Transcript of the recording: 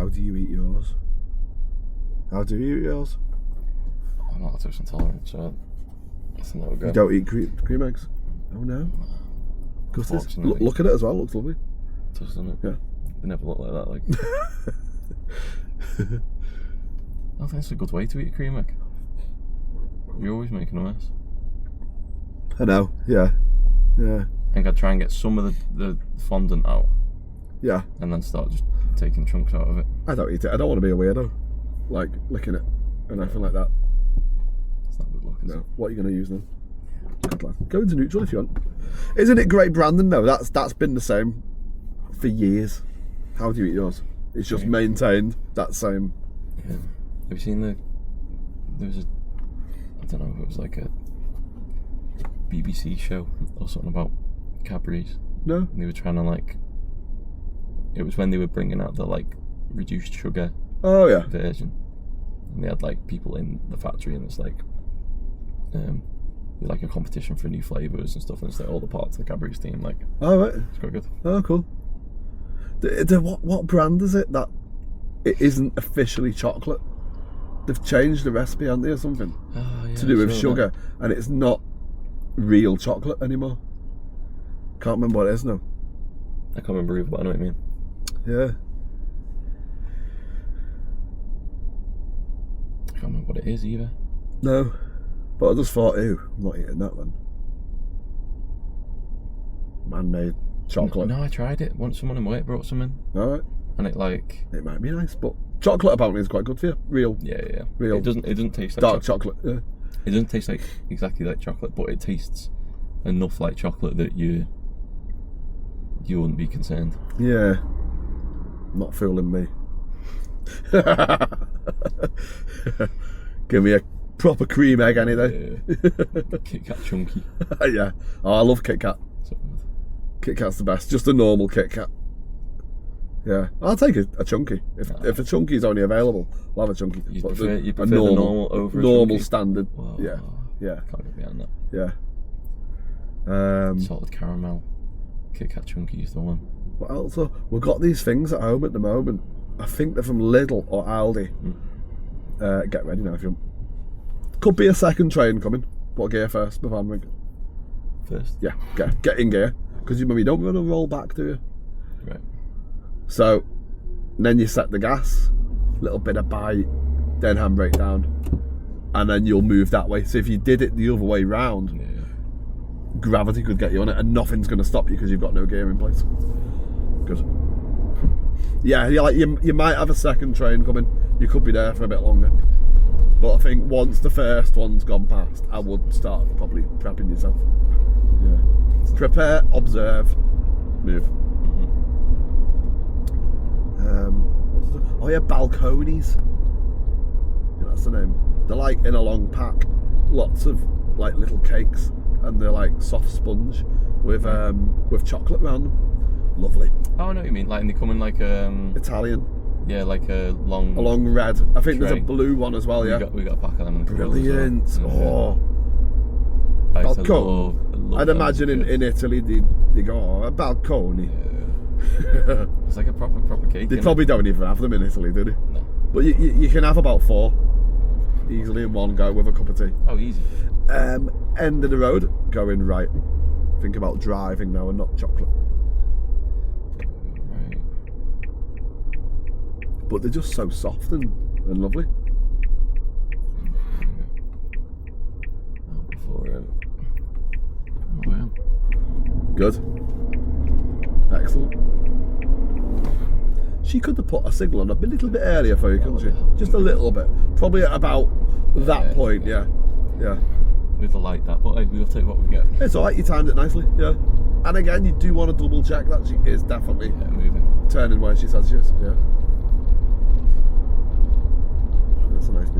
How do you eat yours? How do you eat yours? I'm lactose intolerant, so that's no go. You don't eat cream eggs? Oh no. Because look at it as well, it looks lovely. Doesn't it? Yeah. They never look like that, like. I think it's a good way to eat a cream egg. You're always making a mess. I know, yeah. Yeah. I think I'd try and get some of the fondant out. Yeah. And then start just taking chunks out of it. I don't eat it. I don't want to be a weirdo. Like, licking it and everything like that. It's not good luck, is it? What are you going to use then? Good lad. Go into neutral if you want. Isn't it great, Brandon? No, that's been the same for years. How do you eat yours? It's just maintained that same. Yeah. Have you seen there was I don't know, it was like a BBC show or something about Cadbury's. No. And they were trying to it was when they were bringing out the reduced sugar version. And they had people in the factory, and it's like a competition for new flavours and stuff, and it's all the parts of the Cadbury's team. Oh right. It's quite good. Oh cool. What brand is it that it isn't officially chocolate? They've changed the recipe, haven't they, or something? Oh, yeah, to do with sugar, and it's not real chocolate anymore. Can't remember what it is now. I can't remember either, but I know what you mean. Yeah. I can't remember what it is either. No. But I just thought, ew, I'm not eating that then. Man-made chocolate. No, I tried it. Once someone in work brought some in. Alright. And it might be nice, but chocolate apparently is quite good for you. Real. Yeah. Real. It doesn't taste like dark chocolate. Yeah. It doesn't taste exactly like chocolate, but it tastes enough like chocolate that you wouldn't be concerned. Yeah. Not fooling me. Give me a proper cream egg any day. Kit Kat chunky. Yeah. Oh, I love Kit Kat. So good. Kit Kat's the best. Just a normal Kit Kat. Yeah. I'll take a chunky. If a chunky's only available, I'll have a chunky. You prefer the normal over a normal chunky? standard. Whoa. Yeah. Can't get behind that. Yeah. Salted caramel. Kit Kat chunky is the one. What else? We've got these things at home at the moment. I think they're from Lidl or Aldi. Get ready now if you want. Could be a second train coming. What gear first before I'm ringing? First? Yeah, get in gear. Because you don't want to roll back, do you? Right. So, then you set the gas, little bit of bite, then handbrake down, and then you'll move that way. So if you did it the other way round, gravity could get you on it, and nothing's going to stop you because you've got no gear in place. Good. Yeah, you might have a second train coming. You could be there for a bit longer. But I think once the first one's gone past, I would start probably prepping yourself. Yeah. Prepare, observe, move. Oh yeah, balconies. Yeah, that's the name. They're in a long pack. Lots of little cakes, and they're soft sponge with chocolate around them. Lovely. Oh, I know what you mean. And they come in Italian. Yeah, a long red. I think tray. There's a blue one as well. Yeah. We got a pack of them in the Brilliant. Well. Balcony. I'd imagine in Italy they go a balcony. It's like a proper cake. They probably don't even have them in Italy, do they? No. But you can have about 4 easily in one go with a cup of tea. Oh, easy. End of the road, going right. Think about driving now and not chocolate. Right. But they're just so soft and lovely. Wow. Good. Excellent. She could have put a signal on a little bit earlier for you, couldn't she? Just a little bit. Probably at about that point, yeah. With the light that, but we'll take what we get. It's alright, you timed it nicely, yeah. And again, you do want to double check that she is definitely moving. Turning where she says she is, yeah. That's a nice